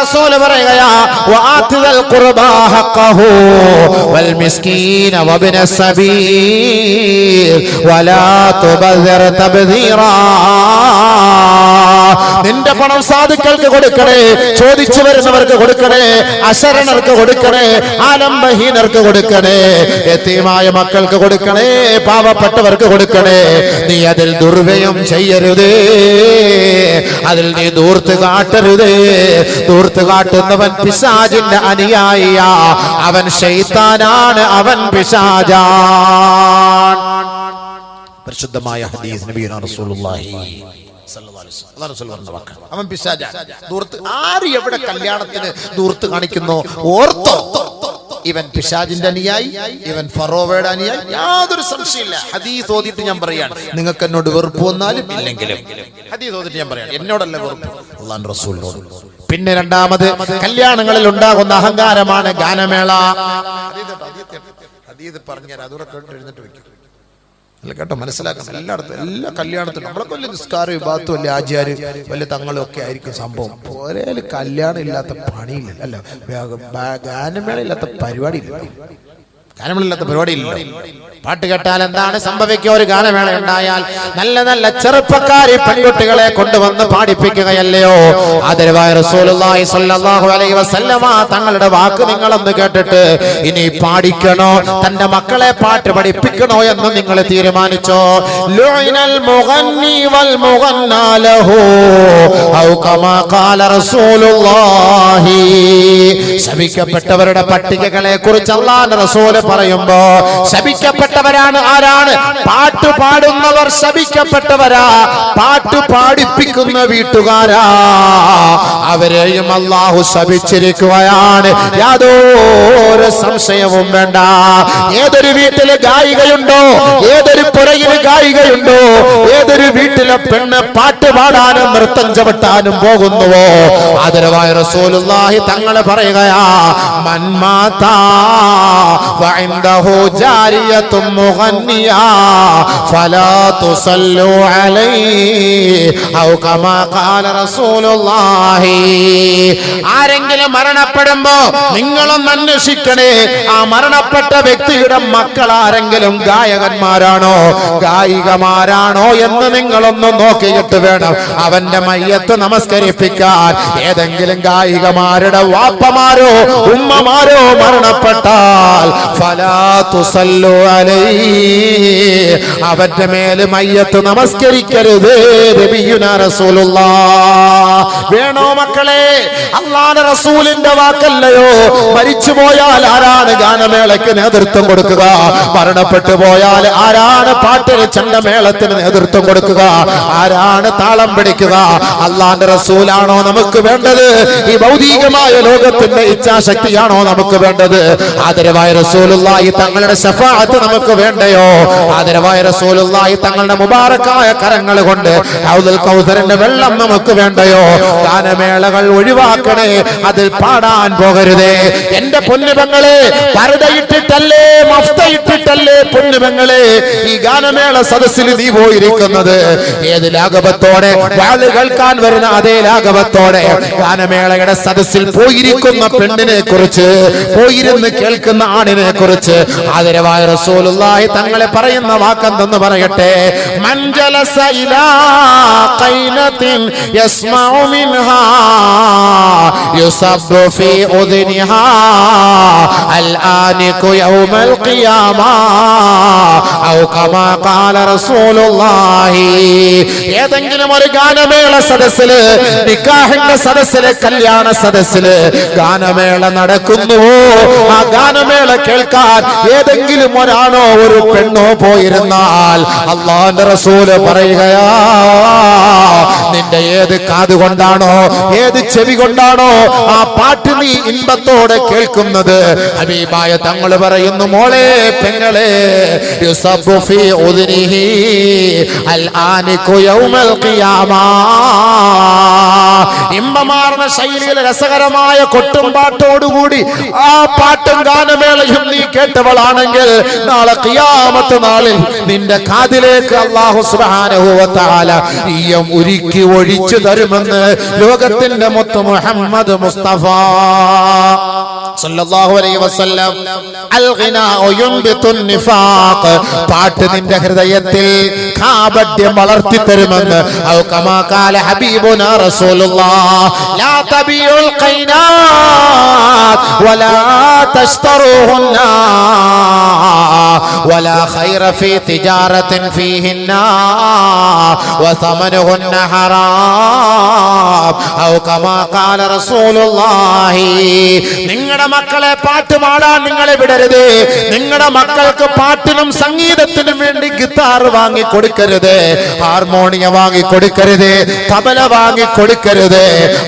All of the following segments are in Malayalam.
റസൂല് പറയുകയാ വആതിൽ ഖുർബാ ഹഖഹു വൽ മിസ്കീന വബ്ന സബീൽ വലാ തുബദിർ തബ്ദീറാ. നിന്റെ പണം സാധുക്കൾക്ക് കൊടുക്കണേ, ചോദിച്ചു വരുന്നവർക്ക് കൊടുക്കണേ, അശരണർക്ക് കൊടുക്കണേ, ആലംബഹീനർക്ക് കൊടുക്കണേ, യതീമായ മക്കൾക്ക് കൊടുക്കണേ, പാവപ്പെട്ടവർക്ക് കൊടുക്കണേ. നീ അതിൽ ദുർവ്യയം ചെയ്യരുതേ, അതിൽ നീ ദൂർത്ത് കാട്ടരുതേ. ദൂർത്ത് കാട്ടുന്നവൻ പിശാചിന്റെ അനുയായിയാ, അവൻ ശൈത്താനാണ്, അവൻ പിശാചാൻ. പരിശുദ്ധമായ ഹദീസ് നബിയുനാ റസൂലുള്ളാഹി അവൻ പിശാചാൻ. ദൂർത്ത് ആര് എവിടെ കല്യാണത്തിന് ദൂർത്ത് കാണിക്കുന്നോ ഓർത്തോ, ഇവൻ പിശാചിന്റെ അനുയായി, ഇവൻ ഫറോവയുടെ അനുയായി, യാതൊരു സംശയമില്ല. ഹദീസ് ഓതിയിട്ട് ഞാൻ പറയാണ്, നിങ്ങൾക്ക് എന്നോട് വെറുപ്പ് വന്നാലും ഇല്ലെങ്കിലും ഹദീസ് ഓതിയിട്ട് ഞാൻ പറയാണ്, എന്നോടല്ല വെറുപ്പ്, അല്ലാഹുവിന്റെ റസൂലിനോട്. പിന്നെ രണ്ടാമത് കല്യാണങ്ങളിൽ ഉണ്ടാകുന്ന അഹങ്കാരമാണ് ഗാനമേള. ഹദീസ് പറഞ്ഞാൽ അതുകൂടെ കേട്ട് എഴുന്നിട്ട് വെക്കും. അല്ല കേട്ടോ, മനസ്സിലാക്കണം. എല്ലായിടത്തും എല്ലാ കല്യാണത്തിനും നമ്മളൊക്കെ വലിയ നിസ്കാര വിഭാഗത്തും വലിയ ആചാര് വലിയ തങ്ങളും ഒക്കെ ആയിരിക്കും സംഭവം. ഒരേ കല്യാണം ഇല്ലാത്ത പണിയില്ല, അല്ല ഗാനമേള ഇല്ലാത്ത പരിപാടിയില്ല, ഗാനമേളയില്ലാത്ത പരിപാടിയില്ലല്ലോ. പാട്ട് കേട്ടാൽ എന്താണ് സംഭവിക്കുക? ഒരു ഗാനമേള ഉണ്ടായാൽ നല്ല നല്ല ചെറുപ്പക്കാരി പെൺകുട്ടികളെ കൊണ്ടുവന്ന് പാടിപ്പിക്കുകയല്ലയോ? ആദരവായ റസൂലുള്ളാഹി സ്വല്ലല്ലാഹു അലൈഹി വസല്ലമ തങ്ങളുടെ വാക്ക് നിങ്ങളൊന്ന് കേട്ടിട്ട് ഇനി പാടിക്കണോ, തന്റെ മക്കളെ പാട്ട് പഠിപ്പിക്കണോ എന്ന് നിങ്ങൾ തീരുമാനിച്ചോ? ലുഇനൽ മുഗന്നി വൽ മുഗന്നാ ലഹു ഔ കമാ ഖാല റസൂലുള്ളാഹി. ശപിക്കപ്പെട്ടവരുടെ പട്ടികകളെ കുറിച്ച് അല്ലാഹുവിന്റെ റസൂൽ പറയുമ്പോ ശപിക്കപ്പെട്ടവരാണ് ആരാണ്? പാട്ട് പാടുന്നവർ ശപിക്കപ്പെട്ടവരാ, പാട്ട് പാടിപ്പിക്കുന്ന വീട്ടുകാരാ, അവരെയും അല്ലാഹു ശപിച്ചിരിക്കുകയാണ്, യാതൊരു സംശയവും വേണ്ട. ഏതൊരു വീട്ടില് ഗായികയുണ്ടോ, ഏതൊരു പുറയില് ഗായികയുണ്ടോ, ഏതൊരു വീട്ടിലെ പെണ്ണ് പാട്ട് പാടാനും നൃത്തം ചവിട്ടാനും പോകുന്നുവോ, ആദരവായ റസൂലുള്ളാഹി തങ്ങൾ പറയുകയാ, മൻമാതാ വഇൻദഹു ജാരിയത്തും മുഗന്നിയാ ഫലാ തുസല്ലു അലൈഹി ഔ കമാ ഖാല റസൂലുള്ളാഹി. ആരെങ്കിലും മരണപ്പെടുമ്പോ നിങ്ങളൊന്ന് അന്വേഷിക്കണേ, ആ മരണപ്പെട്ട വ്യക്തിയുടെ മക്കൾ ആരെങ്കിലും ഗായകന്മാരാണോ ഗായികമാരാണോ എന്ന് നിങ്ങളൊന്ന് നോക്കിയിട്ട് വേണം അവന്റെ മയ്യത്ത് നമസ്കരിപ്പിക്കാൻ. ഏതെങ്കിലും ഗായികമാരുടെ വാപ്പമാരോ ഉമ്മമാരോ മരണപ്പെട്ടാൽ ഫലാ തുസല്ലു അലൈഹി, അവന്റെ മേൽ മയ്യത്ത് നമസ്കരിക്കരുത്. നബിയുനാ റസൂലുള്ളാഹ്. വേണോ മക്കളെ? അല്ലാഹുവിന്റെ റസൂലിന്റെ വാക്കല്ലയോ? മരിച്ചുപോയാൽ ആരാണ് ഗാനമേളയ്ക്ക് നേതൃത്വം കൊടുക്കുക? മരണപ്പെട്ടു പോയാൽ ആരാണ് പാട്ടിന് ചെണ്ടമേളത്തിന് നേതൃത്വം കൊടുക്കുക? ആരാണ് താളം പിടിക്കുക? അല്ലാഹുവിന്റെ റസൂലാണോ നമുക്ക് വേണ്ടത്? ഈ ഭൗതികമായ ലോകത്തിന്റെ ഇച്ഛാശക്തിയാണോ നമുക്ക് വേണ്ടത്? ആദരവായ റസൂലുള്ളാഹി തങ്ങളുടെ ശഫാഅത്ത് നമുക്ക് വേണ്ടയോ? ആദരവായ റസൂലുള്ളാഹി തങ്ങളുടെ മുബാറക്കായ കരങ്ങൾ കൊണ്ട് ഹൗദുൽ കൗസറിന്റെ വെള്ളം നമുക്ക് വേണ്ടയോ? ഗാനമേളകൾ ഒഴിവാക്കണേ, അതിൽ പാടാൻ പോകരുതേ. എന്റെ പൊന്നുപെങ്ങളെ, പർദയിട്ടിട്ടല്ലേ മഫ്തയിട്ടിട്ടല്ലേ പൊന്നുപെങ്ങളെ ഈ ഗാനമേള സദസ്സിൽ നീ പോയിരിക്കുന്നത്? ഏത് ലാഘവത്തോടെ വാള് കേൾക്കാൻ വരുന്ന അതേ ലാഘവത്തോടെ ഗാനമേളയുടെ സദസ്സിൽ പോയിരിക്കുന്ന പെണ്ണിനെ കുറിച്ച്, പോയിരുന്ന് കേൾക്കുന്ന ആണിനെ കുറിച്ച് ആദരവായ റസൂലുള്ളാഹി തങ്ങളെ പറയുന്ന വാക്കെന്തെന്ന് പറയട്ടെ? മൻ ജലസ ഇലാ ഖൈനത്തിൻ യസ്മഉ മിൻഹാ യുസബ്ബു ഫീ ഉദ്നിഹാ അൽ ആനികു യൗമൽ ഖിയാമ ഔ കമാ ഖാല റസൂലുള്ളാഹി. ഏതെങ്കിലും ഒരു ഗാനമേള സദസ്സില്, നിക്കാഹിന്റെ സദസ്സില്, കല്യാണ സദസ്സില് ഗാനമേള നടക്കുന്നുവോ, ആ ഗാനമേള കേൾക്കാൻ ഏതെങ്കിലും ഒരാണോ ഒരു പെണ്ണോ പോയിരുന്നാൽ അല്ലാഹുവിന്റെ റസൂല് പറയുകയാ, നിന്റെ ഏത് കാതുകൊണ്ടാണോ ഏത് ചെവി കൊണ്ടാണോ ആ പാട്ട് നീ ഇൻപത്തോടെ കേൾക്കുന്നത്, ഹബീബായ തങ്ങൾ പറയുന്നു, മോളെ പെങ്ങളെ, യുസബ്ബു ഫീ ഉദ്നിഹി അൽ ആനികു യൗമൽ ഖിയാമ. ഇമ്പമാർന്ന ശൈലിയിൽ രസകരമായ കൊട്ടും പാട്ടോടുകൂടി ആ പാട്ടും ഗാനമേളയും നീ നീ കേട്ടവളാണെങ്കിൽ നാളെ ഖിയാമത്ത് നാളിൽ നിന്റെ കാതിലേക്ക് അല്ലാഹു സുബ്ഹാനഹു വ തആല ഈയം ഉരുക്കി ഒഴിച്ചു തരുമെന്ന് ലോകത്തിന്റെ മുത്ത് മുഹമ്മദ് മുസ്തഫ സല്ലല്ലാഹു അലൈഹി വസല്ലം. അൽ ഗിനാഉ യുംബിതുൻ നിഫാഖ്, പാട്ട് നിന്റെ ഹൃദയത്തിൽ കാപട്യം വളർത്തി തരുമെന്ന് ഔ കമാ ഖാല ഹബീബുനാ റസൂലുള്ളാഹ് ലാ തബിയുൽ ഖൈനാത് വലാ തശ്തറൂഹുന്ന വലാ ഖൈറ ഫീ തിജാറത്തിൻ ഫീഹിന്ന വസമനുഹുന്ന ഹറാം ഔ കമാ ഖാല റസൂലുള്ളാഹി. നിങ്ങളുടെ മക്കളെ പാട്ട് പാടാൻ നിങ്ങളെ വിടരുത്. നിങ്ങളുടെ മക്കൾക്ക് പാട്ടിനും സംഗീതത്തിനും വേണ്ടി ഗിത്താർ വാങ്ങി കൊടുക്കരുത്, ഹാർമോണിയം വാങ്ങി കൊടുക്കരുത്, തബല വാങ്ങി കൊടുക്കരുത്.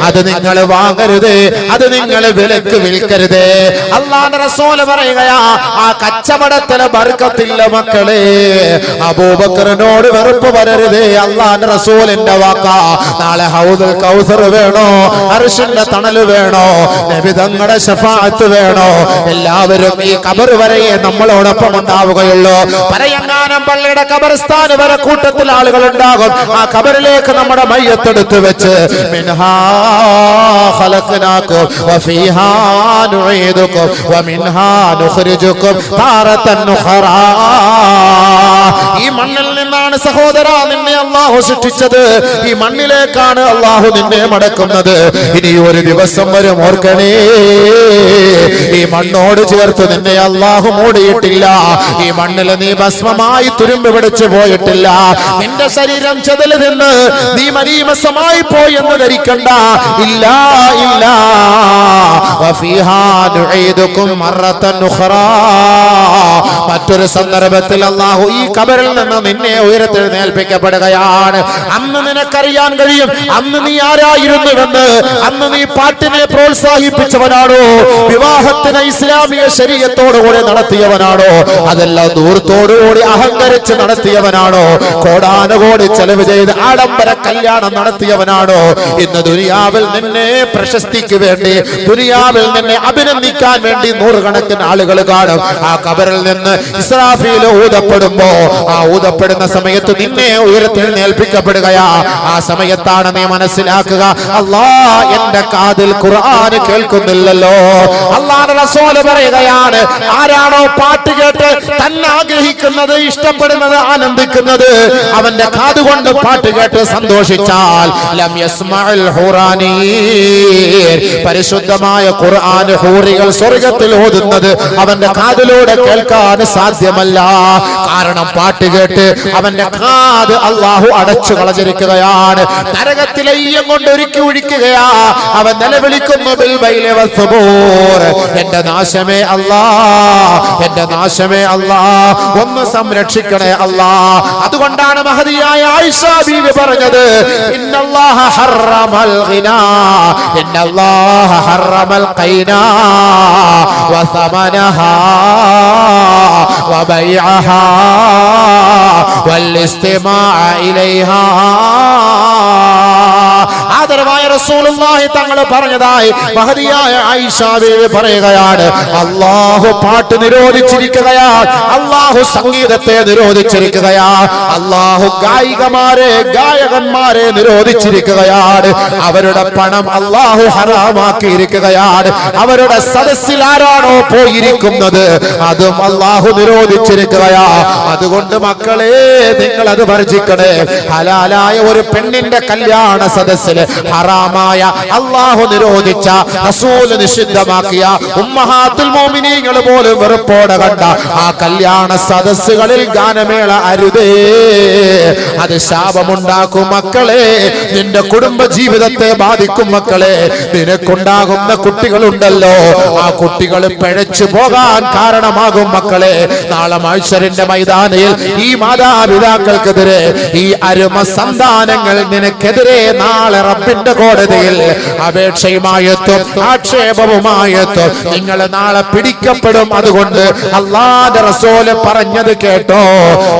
അത് നിങ്ങൾ വാങ്ങരുത്, അത് നിങ്ങൾ വിലക്ക് വിൽക്കരുത്. അല്ലാഹുവിന്റെ റസൂൽ പറയുകയാ, ആ കച്ചവടത്തിലെ ബർക്കത്തില്ല മക്കളെ. അബൂബക്കറിനോട് വെറുപ്പ് വരരുത്. അല്ലാഹുവിന്റെ റസൂലിന്റെ വാക്കാ. നാളെ ഹൗദുൽ കൗസർ വേണോ, അർശിന്റെ തണൽ വേണോ, നബി തങ്ങളുടെ ശഫാഅത്ത് വേണോ, എല്ലാവരും ഈ ഖബർ വരെ നമ്മളോടൊപ്പം ഉണ്ടാവുകയുള്ളൂ. പറയങ്ങാനം പള്ളിയുടെ ഖബർസ്ഥാൻ വരെ കൂട്ടത്തിൽ ആളുകൾ ഉണ്ടാകും. ആ ഖബറിലേക്ക് നമ്മുടെ മയ്യത്തെടുത്ത് വെച്ച് മിൻഹാ ഖലഖനാകും വഫീഹാ നുഈദുകും വമിൻഹാ നുഖ്രിജുകും താറതൻ നുഖറാ. ഈ മണ്ണിൽ നിന്നാണ് സഹോദരാ നിന്നെ അല്ലാഹു സൃഷ്ടിച്ചത്. ഈ മണ്ണിലേക്കാണ് അല്ലാഹു നിന്നെ മടക്കുന്നത്. ഇനി ഒരു ദിവസം വരും, ഓർക്കണേ, ഈ മണ്ണോട് ചേർത്ത് നിന്നെ അല്ലാഹു മൂടിയിട്ടില്ല. ഈ മണ്ണിൽ നീ ഭസ്മമായി തുരുമ്പ് പിടിച്ചു പോയിട്ടില്ല. നിന്റെ ശരീരം ചെതല് നിന്ന് നീ മരീമസമായി പോയി എന്ന് ധരിക്കണ്ട. ഇല്ല ഇല്ല. വഫീഹാ നുഈദുകും മറത്തൻ ഉഖറാ. മറ്റൊരു സന്ദർഭത്തിൽ അല്ലാഹു ഈ ഖബറിൽ നിന്ന് നിന്നെ ഉയർത്തെഴുന്നേൽപ്പിക്കപ്പെടുകയാണ്. അന്ന് നിനക്കറിയാൻ കഴിയും അന്ന് നീ ആരായിരുന്നുവെന്ന്. അന്ന് നീ പാട്ടിനെ പ്രോത്സാഹിപ്പിച്ചവനാണോ, വിവാഹത്തിന് ഇസ്ലാമിക ശരീഅത്തോടുകൂടി നടത്തിയവനാണോ, അതെല്ലാം ദൂരത്തോടുകൂടി അഹങ്കരിച്ച് നടത്തിയവനാണോ, കോടാനുകോടി ചെലവ് ചെയ്ത് ആഡംബര കല്യാണം നടത്തിയവനാണോ? ഇന്ന് ദുനിയാവിൽ നിന്നെ പ്രശസ്തിക്ക് വേണ്ടി, ദുനിയാവിൽ നിന്നെ അഭിനന്ദിക്കാൻ വേണ്ടി നൂറുകണക്കിന് ആളുകൾ കാണും. ആ ഖബറിൽ നിന്ന് ഇസ്രാഫീൽ ഊതപ്പെടുമ്പോ, ആ ഊതപ്പെടുന്ന സമയത്ത് നിന്നെ ഉയർത്തെഴുന്നേൽപ്പിക്കപ്പെടുകയാ. ആ സമയത്താണ് നീ മനസ്സിലാക്കുക, അല്ലാ എന്റെ കാതിൽ ഖുർആൻ കേൾക്കുന്നില്ലല്ലോ. അല്ലാഹുവിന്റെ റസൂൽ പറയുകയാണ്, ആരാണോ പാട്ട് കേട്ട് തന്നെ ആഗ്രഹിക്കുന്നത്, ഇഷ്ടപ്പെടുന്നത്, ആനന്ദിക്കുന്നത്, അവന്റെ കാതുകൊണ്ട് പാട്ട് കേട്ട് സന്തോഷിച്ചാൽ ലം യസ്മഉൽ ഹുറാനീർ, പരിശുദ്ധമായ ഖുർആൻ ഹൂറികൾ സ്വർഗ്ഗത്തിൽ ഓതുന്നത് അവന്റെ കാതിലൂടെ കേൾക്കാൻ സാധ്യമല്ല. കാരണം പാട്ട് കേട്ട് അവന്റെ കാത് അല്ലാഹു അടച്ചു കളഞ്ഞിരിക്കുകയാണ്. നരകത്തിലെ ഈയം കൊണ്ട് ഒരുക്കി ഒഴിക്കുകയാ. അവൻ നിലവിളിക്കുന്നു ബിൽ വൈലി വസ്സുബൂർ, എന്റെ നാശമേ അല്ലാ, എന്റെ നാശമേ അല്ലാ, ഒന്ന് സംരക്ഷിക്കണേ അല്ലാ. അതുകൊണ്ടാണ് മഹദിയായ ആയിഷ ബീവി പറഞ്ഞത്, ഇന്നല്ലാഹ ഹറമൽ ഗിനാ, ഇന്നല്ലാഹ ഹറമൽ ഖൈനാ വസമനഹാ വബൈഅഹാ വൽഇസ്തിമാഅ ഇലൈഹാ. ആദരവായ റസൂലുള്ളാഹി തങ്ങൾ പറഞ്ഞതായി മഹദിയായ ആയിഷ ബീവി പറയുകയാണ്, അല്ലാഹു പാട്ട് നിരോധിച്ചിരിക്കുകയാണ്, അല്ലാഹു സംഗീതത്തെ നിരോധിച്ചിരിക്കുകയാണ്, അല്ലാഹു ഗായികമാരെ, ഗായകന്മാരെ നിരോധിച്ചിരിക്കുകയാണ്. അവരുടെ പണം അല്ലാഹു ഹറാമാക്കിയിരിക്കുകയാണ്. അവരുടെ സദസ്സിൽ ആരാണോ പോയിരിക്കുന്നത് അതും അല്ലാഹു നിരോധിച്ചിരിക്കുകയാണ്. അതുകൊണ്ട് മക്കളെ, നിങ്ങൾ അത് വർജിക്കണേ. ഹലാലായ ഒരു പെണ്ണിന്റെ കല്യാണ സദസ്സിൽ ഹറാമായ, അല്ലാഹു നിരോധിച്ച, റസൂൽ നിഷിദ്ധമാക്കിയ, ഉമ്മഹാത്തുൽ മുഅ്മിനീങ്ങൾ പോലും വെറുപ്പോടെ കണ്ട ആ കല്യാണ സദസ്സുകളിൽ ഗാനമേള അരുതേ. അത് ശാപമുണ്ടാക്കും മക്കളെ, നിന്റെ കുടുംബ ജീവിതത്തെ ബാധിക്കും മക്കളെ. നിനക്കുണ്ടാകുന്ന കുട്ടികളുണ്ടല്ലോ, ആ കുട്ടികൾ പിഴച്ചു പോകാൻ കാരണമാകും മക്കളെ. നാളെ മഹ്ശറിന്റെ മൈതാനിയിൽ ഈ മാതാപിതാക്കൾക്കെതിരെ, ഈ അരുമ സന്താനങ്ങൾ നിനക്കെതിരെ നാളെ റബ്ബിന്റെ കോടതിയിൽ അപേക്ഷയുമായെത്തും, ആക്ഷേപവുമായെത്തും. നിങ്ങൾ നാളെ പിടിക്കപ്പെടും. അതുകൊണ്ട് അല്ലാഹുവിന്റെ റസൂൽ പറഞ്ഞത് കേട്ടോ,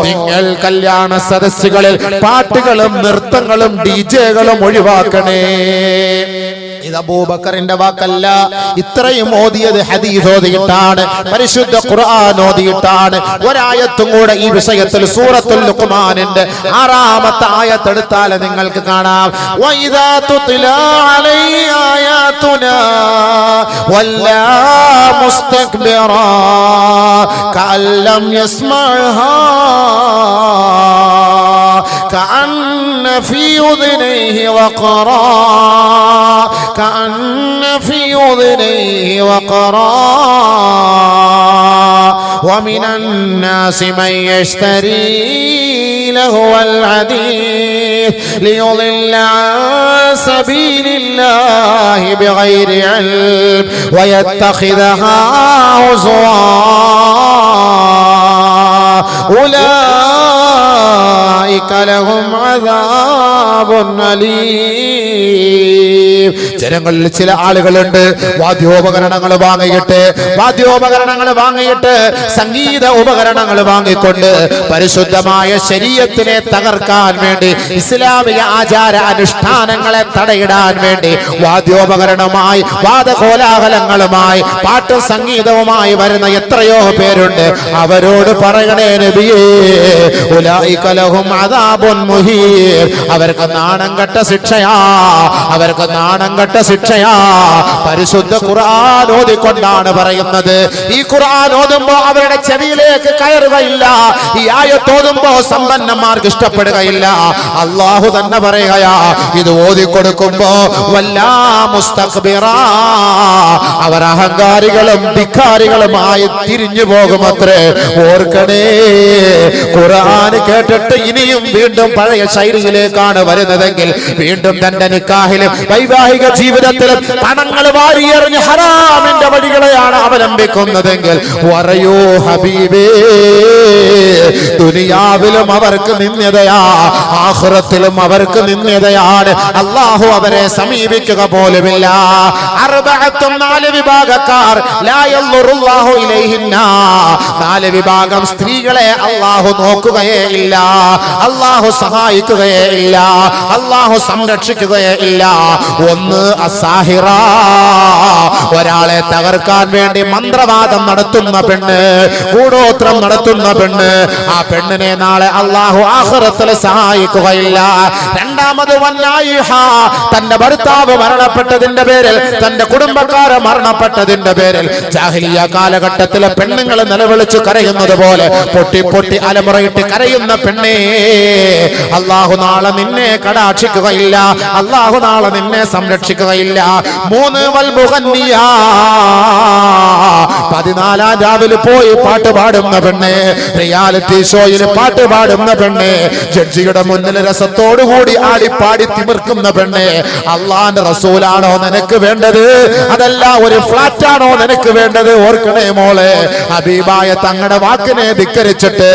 നിങ്ങൾ കല്യാണ സദസ്സുകളിൽ പാട്ടുകളും നൃത്തങ്ങളും ഡിജെകളും ഒഴിവാക്കണേ. ഇത് അബൂബക്കറിന്റെ വാക്കല്ല. ഇത്രയും ഓതിയത് ഹദീസ് ഓതിയിട്ടാണ്, പരിശുദ്ധ ഖുർആൻ ഓതിയിട്ടാണ്. ഒരായത്തും കൂടെ ഈ വിഷയത്തിൽ സൂറത്തുൽ ലുഖ്മാനിന്റെ 6-ാമത്തെ ആയത്ത് എടുത്താൽ നിങ്ങൾക്ക് കാണാം. വഇദാ തുത്ലാ അലൈഹി ആയാതുനാ വല്ലാ മുസ്തക്ബിറാ കഅല്ലം യസ്മഅഹാ كأن في أذنيه وقرا كأن في أذنيه وقرا ومن الناس من يشتري لهو الحديث ليضل عن سبيل الله بغير علم ويتخذها هزوا أولئك لهم عذاب أليم. ജനങ്ങളിൽ ചില ആളുകളുണ്ട് വാദ്യോപകരണങ്ങൾ വാങ്ങിയിട്ട് സംഗീത ഉപകരണങ്ങൾ വാങ്ങിക്കൊണ്ട് പരിശുദ്ധമായ ശരീഅത്തിനെ തകർക്കാൻ വേണ്ടി, ഇസ്ലാമിക ആചാര അനുഷ്ഠാനങ്ങളെ തടയിടാൻ വേണ്ടി വാദ്യോപകരണമായി വാദകോലാഹലങ്ങളുമായി പാട്ടും സംഗീതവുമായി വരുന്ന എത്രയോ പേരുണ്ട്. അവരോട് പറയണേ നബിയേ, ഉലൈക ലഹും അദാബുൻ മുഹീൻ. അവർക്ക് നാണം കെട്ട ശിക്ഷയാ, അവർക്ക് നാണം കെട്ട ശിക്ഷയാ. പരിശുദ്ധ ഖുർആൻ ഓതിക്കൊണ്ടാണ് പറയുന്നത്. ഈ ഖുർആൻ ഓതുമ്പോ അവരുടെ ചെവിയിലേക്ക് കയറുകയില്ല. ഈ ആയത്ത് ഓതുമ്പോ സമ്പന്നന്മാർക്ക് ഇഷ്ടപ്പെടുകയില്ല. അല്ലാഹു തന്നെ പറയുകയാ, ഇത് ഓതിക്കൊടുക്കുമ്പോ വല്ലാ മുസ്തക്ബിറാ, അവർ അഹങ്കാരികളും ധിക്കാരികളുമായി തിരിഞ്ഞു പോകുമത്രേ. ഓർക്കണേ, ഖുർആൻ കേട്ടിട്ട് ഇനിയും വീണ്ടും പഴയ ശൈലിയിലേക്കാണ് വരുന്നതെങ്കിൽ, വീണ്ടും തന്റെ നിക്കാഹിലും വൈവാഹിക ജീവിതത്തിലും പണങ്ങൾ വാരിയെറിഞ്ഞ് ഹറാമിന്റെ വഴികളെയാണ് അവലംബിക്കുന്നതെങ്കിൽ, പറയൂ ഹബീബേ, ദുനിയാവിലും അവർക്ക് നിന്ദ്യതയാ, ആഖിറത്തിലും അവർക്ക് നിന്ദ്യതയാണ്. അല്ലാഹു അവരെ സമീപിക്കുക പോലുമില്ല. അർബഅത്തും, 4 വിഭാഗക്കാർ, ലാ യൻദുറുല്ലാഹു ഇലൈഹിന്ന, 4 വിഭാഗം സ്ത്രീകളെ അല്ലാഹു നോക്കുകയേ ഇല്ല, അല്ലാഹു സഹായിക്കുകയേ ഇല്ല, അല്ലാഹു സംരക്ഷിക്കുകയേ ഇല്ല. ഒന്ന് അസാഹിറ, ഒരാളെ തകർക്കാൻ വേണ്ടി മന്ത്രവാദം നടത്തുന്ന പെണ്ണ്, കൂടോത്രം നടത്തുന്ന പെണ്ണ്. ആ പെണ്ണിനെ നാളെ അല്ലാഹു ആഖിറത്തിൽ സഹായിക്കുകയില്ല. രണ്ടാമത് വന്നായിഹ, തന്റെ ഭർത്താവ് മരണപ്പെട്ടതിന്റെ പേരിൽ, തന്റെ കുടുംബക്കാരെ മരണപ്പെട്ടതിന്റെ പേരിൽ ജാഹിലിയ കാലഘട്ടത്തിലെ പെണ്ണുങ്ങൾ നിലവിളിച്ചു കരയുന്നത് പോലെ പൊട്ടി പൊട്ടി അലമുറയിട്ട് കരയുന്ന പെണ്ണേ, അല്ലാഹു നാളെ നിന്നെ കടാക്ഷിക്കുകയില്ല, അല്ലാഹു നാളെ നിന്നെ സംരക്ഷിക്കുകയില്ല. 3 വൽമുഗന്നിയ, 14 രാവിലെ പോയി പാട്ട് പാടുന്ന പെണ്ണ്, റിയാലിറ്റി ഷോയിൽ പാട്ട് പാടുന്ന പെണ്ണ്, ജഡ്ജിയുടെ മുന്നിൽ രസത്തോടുകൂടി ആടിപ്പാടി തിമിർക്കുന്ന പെണ്ണ്. അള്ളാന്റെ റസൂലാണോ നിനക്ക് വേണ്ടത്, അതല്ല ഒരു ഫ്ലാറ്റ് ആണോ നിനക്ക് വേണ്ടത്? ഓർക്കണേ മോളെ, ഹബീബായ തങ്ങളുടെ വാക്കിനെ ധിക്കരിച്ചിട്ട്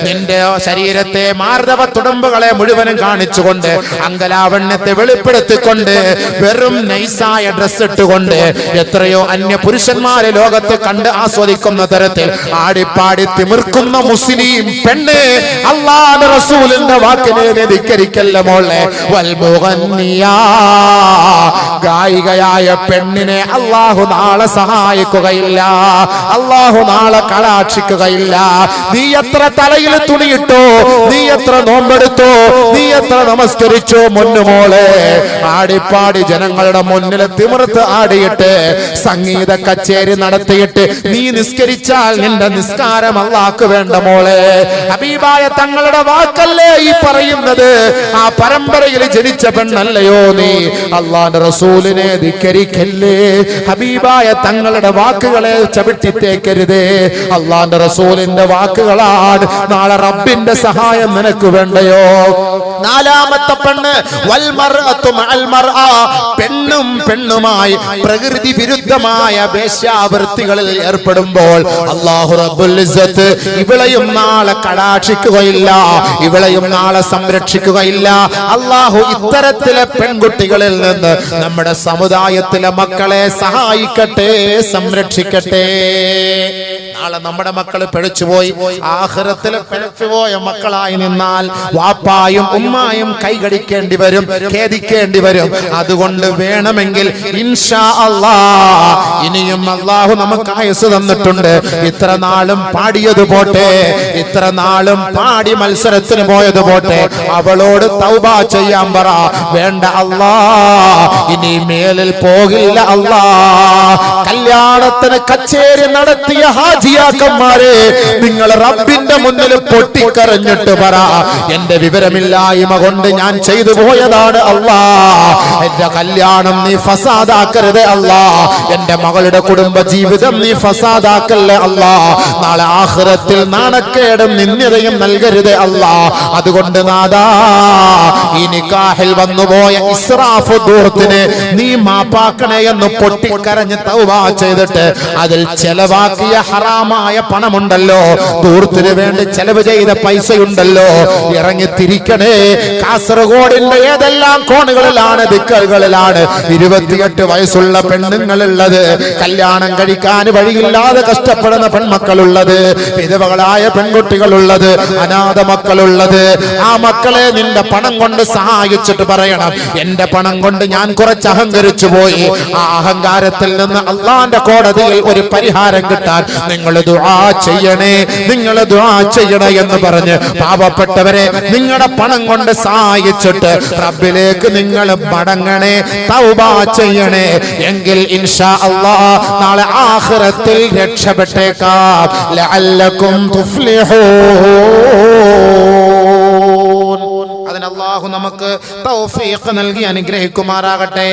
നിന്റെ ശരീരത്തെ മാർദ്ദവ തുടുമ്പുകളെ മുഴുവനും കാണിച്ചുകൊണ്ട്, അങ്കലാവണ്യത്തെ വെളിപ്പെടുത്തിക്കൊണ്ട്, വെറും നൈസായ ഡ്രസ് ഇട്ടുകൊണ്ട് എത്രയോ അന്യ പുരുഷന്മാരെ ലോകത്ത് കണ്ട് ആസ്വദിക്കുന്ന തരത്തിൽ ആടിപ്പാടി തിമിർക്കുന്ന മുസ്ലിം പെണ്ണ്, അല്ലാഹുവിന്റെ റസൂലിന്റെ വാക്കിനെ ധിക്കരിക്കല്ല മോളെ. വൽമുഗന്നിയ, ഗായികയായ പെണ്ണിനെ അല്ലാഹു നാളെ സഹായിക്കുകയില്ല, അല്ലാഹു നാളെ കടാക്ഷിക്കുകയില്ല. നീ എത്ര തലയിൽ തുണിയിട്ടോ, നീ എത്ര നോമ്പെടുത്തോ, നീ എത്ര നമസ്കരിച്ചോ, മുന്നുമോളെ ആടിപ്പാടി ജനങ്ങളുടെ മുന്നിൽ തിമിർത്ത് ആടിയിട്ട് സംഗീത കച്ചേരി നടത്തിയിട്ട് നീ നിസ്കരിച്ചാൽ നിന്റെ നിസ്കാരം അല്ലാഹുക്ക് വേണ്ട മോളെ. ഹബീബായ തങ്ങളുടെ വാക്കല്ലേ ഈ പറയുന്നത്? ആ പരമ്പരയിൽ ജനിച്ച പെണ്ണല്ലയോ നീ? അല്ലാഹുവിന്റെ റസൂലിനെ ധിക്കരിക്കല്ലേ. ഹബീബായ തങ്ങളുടെ വാക്കുകളെ ചവിട്ടിത്തേക്കരുതേ. അല്ലാഹുവിന്റെ റസൂലിന്റെ വാക്കുകളാണ്. നാളെ റബ്ബിന്റെ സഹായം നിനക്ക് വേണ്ടയോ? 4-ാമത്തെ പെണ്ണ് വൽമർഅതു മഅൽ മർഅ, പെണ്ണും പെണ്ണുമായി പ്രകൃതി വിരുദ്ധമായ വേശ്യാവൃത്തികളിൽ ഏർപ്പെടുമ്പോൾ അല്ലാഹു റബ്ബുൽ ഇസ്സത്ത് ഇവളെയും നാളെ കടാക്ഷിക്കുകയില്ല, ഇവളെയും നാളെ സംരക്ഷിക്കുകയില്ല. അല്ലാഹു ഇത്തരത്തിലെ പെൺകുട്ടികളിൽ നിന്ന് നമ്മുടെ സമുദായത്തിലെ മക്കളെ സഹായിക്കട്ടെ, സംരക്ഷിക്കട്ടെ. നാളെ നമ്മുടെ മക്കള് പിഴച്ചുപോയി, ആഖിറത്തിൽ പിഴച്ചുപോയ മക്കളായി നിന്നാൽ വാപ്പായും ഉമ്മായും കൈകടിക്കേണ്ടി വരും, ഖേദിക്കേണ്ടി വരും. അതുകൊണ്ട് വേണമെങ്കിൽ ഇൻഷാ അല്ലാഹ് ഇനിയും അല്ലാഹു നമുക്ക് ആയുസ് തന്നിട്ടുണ്ട്. ഇത്ര നാളും പാടിയത് പോട്ടെ, ഇത്ര നാളും പാടി മത്സരത്തിന് പോയത് പോട്ടെ, അവളോട് തൗബ ചെയ്യാൻ പറ. വേണ്ട അല്ലാഹ്, ഇനി മേലിൽ പോകില്ല അല്ലാഹ്. കല്യാണത്തിന് കച്ചേരി നടത്തിയ ഹാജിയാക്കന്മാരെ, നിങ്ങൾ റബ്ബിന്റെ മുന്നിൽ പൊട്ടിക്കരഞ്ഞിട്ട് പറ, എന്റെ വിവരമില്ലായ്മ കൊണ്ട് ഞാൻ ചെയ്തു പോയതാണ് അല്ലാഹ്. എന്റെ കല്യാണം നീ ഫസാദാക്കരുത് അല്ലാഹ്. എന്റെ മകളുടെ കുടുംബ ജീവിതം നീ ഫസാദാക്കല്ലേ അല്ലാഹ്. നാളെ ആഖിറത്തിൽ നാണക്കേടും നിന്ദ്യതയും നൽകരുത് അല്ലാഹ്. അതുകൊണ്ട് നാദാ, ഈ നിക്കാഹിൽ വന്നുപോയ ഇസ്രാഫ് ദൂർത്തിന് നീ മാപ്പാക്കണേ എന്ന് പൊട്ടിക്കരഞ്ഞ് തൗബ ചെയ്തിട്ട് അതിൽ ചെലവാക്കിയ ഹറാമായ പണമുണ്ടല്ലോ, ദൂർത്തിന് വേണ്ടി ചെലവ് ചെയ്ത പൈസയുണ്ടല്ലോ, ഇറങ്ങി തിരിക്കണേ. കാസർഗോഡിന്റെ ഏതെല്ലാം കോണുകളിലാണ്, ദിക്കുകളിലാണ് 28 വയസ്സുള്ള പെണ്ണുങ്ങളുള്ളത്, കല്യാണം കഴിക്കാൻ വഴിയില്ലാതെ കഷ്ടപ്പെടുന്ന പെൺമക്കളുള്ളത്, വിധവകളായ പെൺകുട്ടികളുള്ളത്, അനാഥ മക്കളുള്ളത്. ആ മക്കളെ നിന്റെ പണം കൊണ്ട് സഹായിച്ചിട്ട് പറയണം, എന്റെ പണം കൊണ്ട് ഞാൻ കുറച്ച് അഹങ്കരിച്ചു പോയി, ആ അഹങ്കാരത്തിൽ നിന്ന് അള്ളാന്റെ കോടതിയിൽ ഒരു പരിഹാരം കിട്ടാൻ നിങ്ങൾ ദുആ ചെയ്യണേ, നിങ്ങൾ ദുആ ചെയ്യണേ എന്ന് പറഞ്ഞ് പാവപ്പെട്ടവരെ നിങ്ങളുടെ പണം കൊണ്ട് സഹായിച്ചിട്ട് റബ്ബിലേക്ക് നിങ്ങൾ മടങ്ങണേ, തൗബ ചെയ്യണേ. എങ്കിൽ ഇൻഷാ അല്ലാഹ് നാളെ ആഖിറത്തിൽ രക്ഷപ്പെട്ടേക്കാം. ലഅല്ലകും തുഫ്ലിഹൂൻ. അതിന് അല്ലാഹു നമുക്ക് തൗഫീഖ് നൽകി അനുഗ്രഹിക്കുമാറാകട്ടെ.